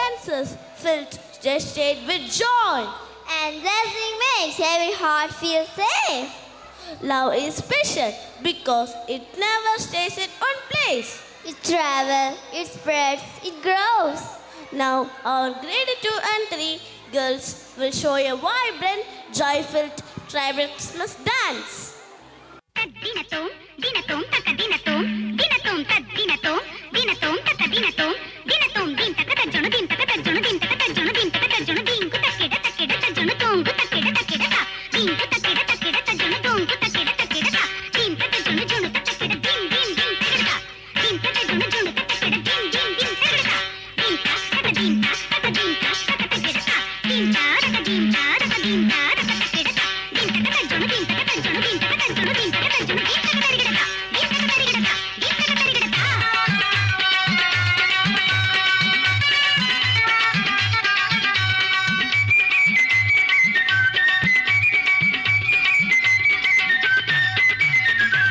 senses filled gestate with joy. And blessing makes every heart feel safe. Love is special because it never stays in one place. It travels, it spreads, it grows. Now our grade 2 and 3 girls will show a vibrant, joy-filled tribal Christmas dance. Dinatom, dinatom, taka dinatom, dinatom, tad dinatom, dinatom, taka dinatom, dinatom, din taka tajjonu, din taka tajjonu, din taka tajjonu, din taka tajjonu, din ku takeda takeda tajjonu, tongu takeda takeda ta, din ku takeda takeda tajjonu, tongu takeda takeda ta, din taka tajjonu jonu takeda din din din takeda ta, din taka tajjonu jonu takeda din din din takeda ta, din taka din taka din taka takeda ta, din taka din taka din taka takeda ta, din taka tajjonu, din taka tajjonu, din taka tajjonu, din taka tajjonu, din taka tarigeda ta, din taka tarigeda ta, din taka tarigeda ta.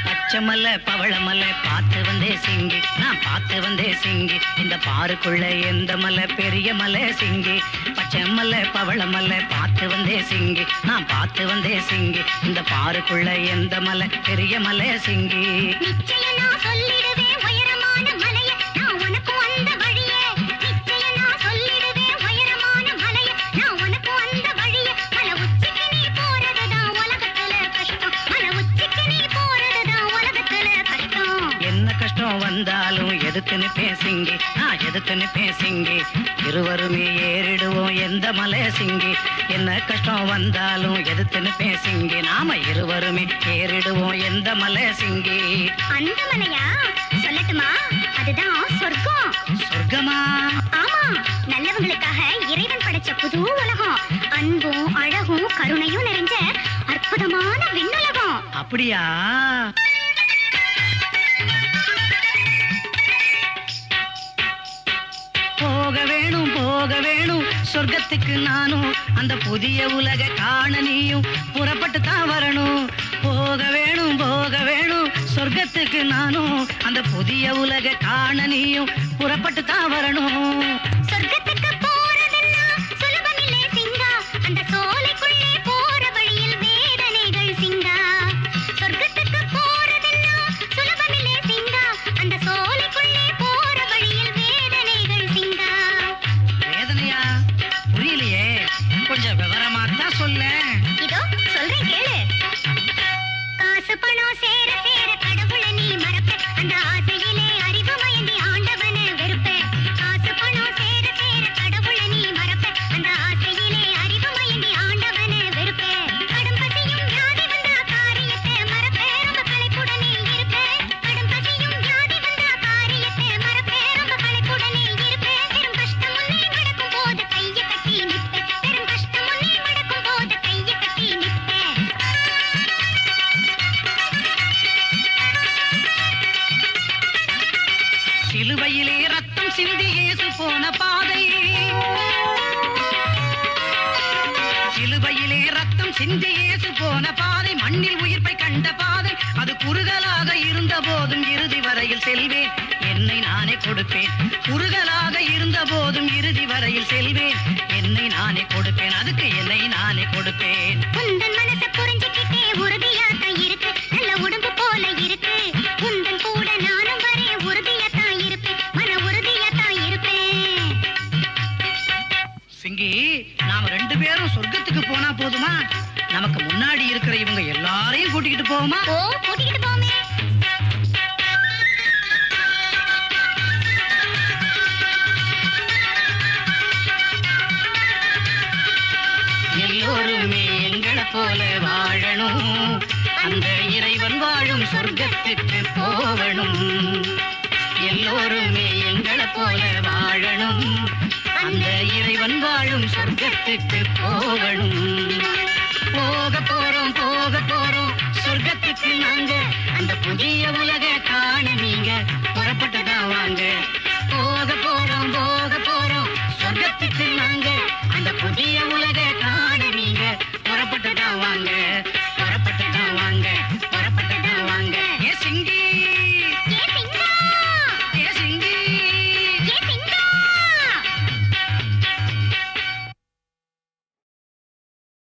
பச்சமல்ல பவளமல்ல பார்த்து வந்தே சிங்கி, நான் பார்த்து வந்தே சிங்கி, இந்த பாருக்குள்ள எந்த மலை பெரிய மலை சிங்கி. பச்சமல்ல பவளமல்ல பார்த்து வந்தே சிங்கி, நான் பார்த்து வந்தே சிங்கி, இந்த பாருக்குள்ள எந்த மலை பெரிய மலை சிங்கி. நிச்சயம் நான் சொல்லிடுவேன் உயரமான மலைய, நான் உனக்கு வந்த வழியே. நிச்சயம் நான் சொல்லிடுவேன் உயரமான மலைய, நான் உனக்கு வந்த வழியே. மலை உச்சிக்கு நீ போறதுதான் உலகத்துல கஷ்டம், மலை உச்சிக்கு நீ போறதுதான் உலகத்துல கஷ்டம். என்ன கஷ்டம் வந்தாலும் எதுக்குன்னு பேசிங்கி, நான் எதுக்குன்னு பேசிங்கி, இருவருமே ஏறிடுவோம் எந்த மலை சிங்கி. என்ன கஷ்டம் வந்தாலும் எதுக்குன்னு பேசிங்கி, நாம இருவருமே ஏறிடுவோம் எந்த மலை சிங்கி. அந்த மலையா சொல்லட்டுமா? அதுதான் சொர்க்கம். சொர்க்கமா? ஆமா, நல்லவங்களுக்காக இறைவன் படைச்ச புது உலகம். அன்பும் அழகும் கருணையும் நிறைஞ்ச அற்புதமான விண்ணுலகம். அப்படியா? போக வேணும் சொர்க்கத்துக்கு நானும், அந்த புதிய உலக காண நீயும் புறப்பட்டு தான் வரணும். போக வேணும் சொர்க்கத்துக்கு நானும், அந்த புதிய உலக காண நீயும் புறப்பட்டு தான் வரணும். சொர்க்கத்துக்கு போறதுன்னா சுலபமில்லை சிங்கா, அந்த சோலைக்குள்ளே போற வழியில் வேதனைகள் சிங்கா. சொர்க்கத்துக்கு போறதுன்னா சுலபமில்லை சிங்கா, அந்த சோலைக்குள்ளே போற வழியில் வேதனைகள் சிங்கா. வேதனையா? புரியலையே, கொஞ்சம் விவரமா தான் சொல்ல. இதோ சொல்றேன் கேளு. காசு பணம் சேர சேர கடவுளை நீ மறப்ப, அந்த ஆசையிலே அறிவு மயங்கி ஆண்டவனை வெறுப்ப. காசு பணம் சேர சேர கடவுளை நீ மறப்ப, அந்த ஆசையிலே அறிவு மயங்கி ஆண்டவனை வெறுப்ப. கடும் பசியும் வியாதி வந்தா காரியத்தை மறப்ப, ரொம்ப களைப்புடனே இருப்ப. கடும் பசியும் வியாதி வந்தா காரியத்தை மறப்ப, ரொம்ப களைப்புடனே இருப்ப. பெரும் கஷ்டம் முன்னே நடக்கும் போது கையை கட்டி நிற்ப, பெரும் கஷ்டம் முன்னே நடக்கும் போது கையை கட்டி நிற்ப. சிலுவையிலே ரத்தம் சிந்தி இயேசு போன பாதை, சிலுவையிலே ரத்தம் சிந்தி இயேசு போன பாதை, மண்ணில் உயிர்ப்பை கண்ட பாதை. அது குறுகலாக இருந்த போதும் இறுதி வரையில் செல்வேன், என்னை நானே கொடுப்பேன். குறுகலாக இருந்த போதும் இறுதி வரையில் செல்வேன், என்னை நானே கொடுப்பேன். அதுக்கு என்னை நானே கொடுப்பேன். உந்தன் மனசை புரிஞ்சுக்கிட்டே உறுதியாத்தான் இருக்கு, நல்ல உடம்பு போல இருக்கு. உந்தன் கூட நானும் வரே உறுதியாத்தான் இருப்பேன், மன உறுதியாத்தான் இருப்பேன். சிங்கி, நாம ரெண்டு பேரும் சொர்க்கத்துக்கு போனா போதுமா? நமக்கு முன்னாடி இருக்கிற இவங்க எல்லாரையும் கூட்டிக்கிட்டு போவோமா? ஓ, கூட்டிக்கிட்டு போமே. எல்லோருமே எங்களை போல வாழணும், அந்த இறைவன் வாழும் சொர்க்கத்துக்கு போகணும். எல்லோருமே எங்களை போல வாழணும், அந்த இறைவன் வாழும் சொர்க்கத்துக்கு போகணும். போக போறோம் சொர்க்கத்துக்கு நாங்க, அந்த புதிய உலக காண நீங்க புறப்பட்டுதான் வாங்க.